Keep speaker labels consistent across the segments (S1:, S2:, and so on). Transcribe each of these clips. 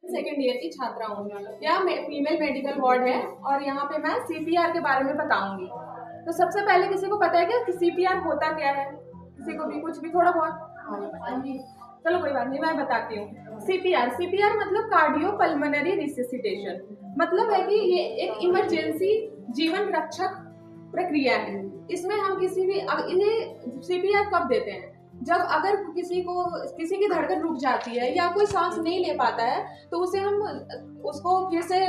S1: Second year की छात्रा हूँ। यह फीमेल मेडिकल वार्ड है और यहाँ पे मैं सीपीआर के बारे में बताऊंगी। तो सबसे पहले किसी को पता है कि सीपीआर होता क्या है? किसी को भी कुछ भी थोड़ा बहुत? चलो कोई बात नहीं, मैं बताती हूँ। सीपीआर मतलब कार्डियो पल्मोनरी रिससिटेशन। मतलब है कि ये एक इमरजेंसी जीवन रक्षक प्रक्रिया है। इसमें हम किसी भी इन्हें सीपीआर कब देते हैं? जब अगर किसी की धड़कन रुक जाती है या कोई सांस नहीं ले पाता है तो उसको फिर से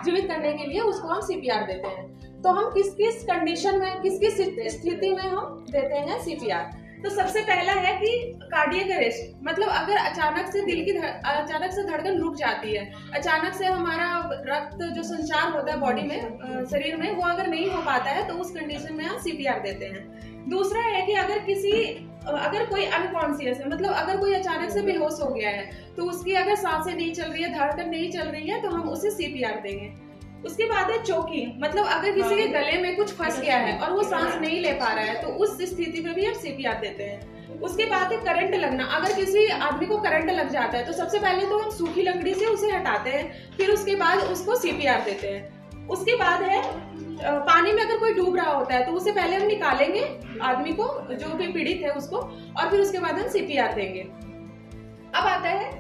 S1: जीवित करने के लिए उसको हम सीपीआर देते हैं। तो हम किस किस कंडीशन में, किस किस स्थिति में हम देते हैं सीपीआर? तो सबसे पहला है कि कार्डियक अरेस्ट, मतलब अगर अचानक से धड़कन रुक जाती है, अचानक से हमारा रक्त जो संचार होता है बॉडी में, शरीर में, वो अगर नहीं हो पाता है तो उस कंडीशन में हम सीपीआर देते हैं। दूसरा है कि अगर कोई अनकॉन्शियस है, मतलब अगर कोई अचानक से बेहोश हो गया है तो उसकी अगर सांसें नहीं चल रही है, धड़कन नहीं चल रही है तो हम उसे सीपीआर देंगे। उसके बाद है चोकिंग, मतलब अगर किसी के गले में कुछ फंस गया है और वो सांस नहीं ले पा रहा है तो उस स्थिति में भी हम सीपीआर देते हैं। उसके बाद है करंट लगना। अगर किसी आदमी को करंट लग जाता है तो सबसे पहले तो हम सूखी लकड़ी से उसे हटाते हैं, फिर उसके बाद उसको सीपीआर देते हैं। उसके बाद है पानी में अगर कोई डूब रहा होता है तो उसे पहले हम निकालेंगे आदमी को, जो भी पीड़ित है उसको, और फिर उसके बाद हम सीपीआर देंगे। अब आता है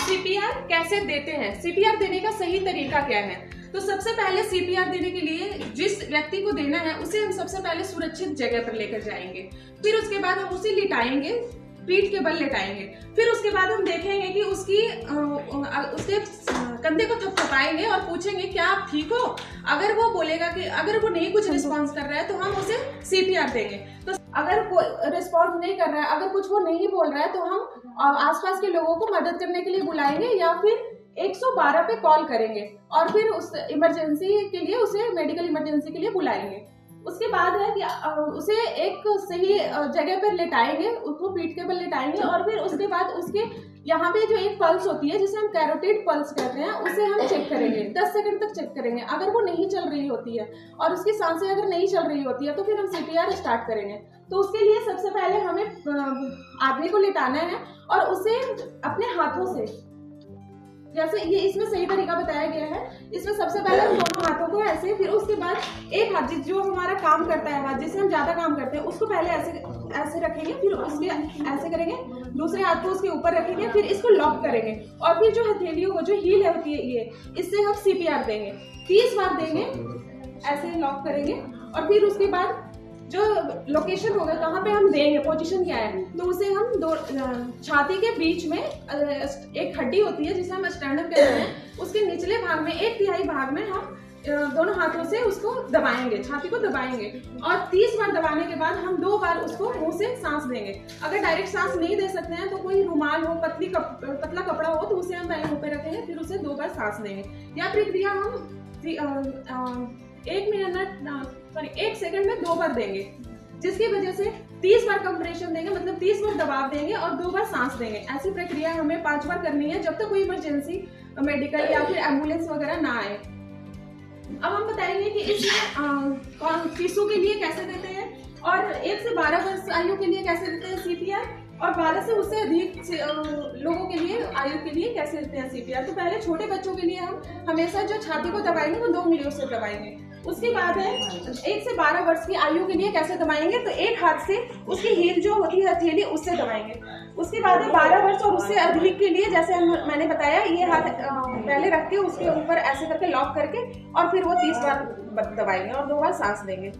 S1: सीपीआर कैसे देते हैं, सीपीआर देने का सही तरीका क्या है? तो सबसे पहले सीपीआर देने के लिए जिस व्यक्ति को देना है उसे हम सबसे पहले सुरक्षित जगह पर लेकर जाएंगे। फिर उसके बाद हम उसे लिटाएंगे, पीठ के बल लिटाएंगे। फिर उसके बाद हम देखेंगे कि उसके कंधे को थपथपाएंगे और पूछेंगे क्या आप ठीक हो? अगर वो बोलेगा कि अगर वो नहीं कुछ रिस्पॉन्स कर रहा है तो हम उसे सीपीआर देंगे। तो अगर कोई रिस्पॉन्स नहीं कर रहा है, अगर कुछ वो नहीं बोल रहा है तो हम आसपास के लोगों को मदद करने के लिए बुलाएंगे या फिर 112 पे कॉल करेंगे और फिर उस इमरजेंसी के लिए, उसे मेडिकल इमरजेंसी के लिए बुलाएंगे। उसके बाद है कि उसे एक सही जगह पर लेटाएंगे, उसको पीठ के बल लेटाएंगे और फिर उसके बाद उसके यहाँ पे जो एक पल्स होती है जिसे हम कैरोटिड पल्स कहते हैं, उसे हम चेक करेंगे। 10 सेकंड तक चेक करेंगे। अगर वो नहीं चल रही होती है और उसकी सांसें अगर नहीं चल रही होती है तो फिर हम सीपीआर स्टार्ट करेंगे। तो उसके लिए सबसे पहले हमें आदमी को लेटाना है और उसे अपने हाथों से, जैसे ये इसमें सही तरीका बताया गया है, इसमें सबसे पहले हम दोनों हाथों को ऐसे, फिर उसके बाद एक हाथ जो हमारा काम करता है, हाथ जिससे हम ज्यादा काम करते हैं, उसको पहले ऐसे रखेंगे, फिर उसके ऐसे करेंगे, दूसरे हाथ को उसके ऊपर रखेंगे, फिर इसको लॉक करेंगे और फिर जो हथेलियों को, जो हील होती है ये, इससे हम सीपीआर देंगे। 30 बार देंगे, ऐसे लॉक करेंगे और फिर उसके बाद जो लोकेशन होगा कहाँ पे हम देंगे, पोजीशन क्या है, तो उसे हम छाती के बीच में एक हड्डी होती है जिसे हम स्टर्नम कहते हैं, उसके निचले भाग में 1/3 भाग में हम दोनों हाथों से उसको दबाएंगे, छाती को दबाएंगे और 30 बार दबाने के बाद हम 2 बार उसको मुंह से सांस देंगे। अगर डायरेक्ट सांस नहीं दे सकते हैं तो कोई रुमाल हो, पतला कपड़ा हो तो उसे हम पहले मुंह पे रखेंगे, फिर उसे 2 बार सांस देंगे। यह प्रक्रिया हम 1 सेकंड में 2 बार देंगे, जिसकी वजह से 30 बार कंप्रेशन देंगे, मतलब 30 बार दबाव देंगे और 2 बार सांस देंगे। ऐसी प्रक्रिया हमें 5 बार करनी है जब तक कोई इमरजेंसी मेडिकल या फिर एम्बुलेंस वगैरह ना आए। अब हम बताएंगे कि इसमें शिशु के लिए कैसे देते हैं और 1 से 12 वर्ष आयु के लिए कैसे देते हैं सीपीआर, और 12 से उससे अधिक लोगों के लिए, आयु के लिए कैसे देते हैं सीपीआर। तो पहले छोटे बच्चों के लिए हम हमेशा जो छाती को दबाएंगे वो 2 उंगलियों से दबाएंगे। उसके बाद है 1 से 12 वर्ष की आयु के लिए कैसे दबाएंगे, तो एक हाथ से उसकी हील जो होती है हथेली, उससे दबाएंगे। उसके बाद है 12 वर्ष और उससे अधिक के लिए, जैसे मैंने बताया, ये हाथ पहले रख के उसके ऊपर ऐसे करके लॉक करके और फिर वो 30 बार दबाएंगे और 2 बार सांस देंगे।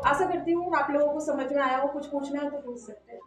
S1: आशा करती हूँ आप लोगों को समझ में आया हो। कुछ पूछना है तो पूछ सकते हैं।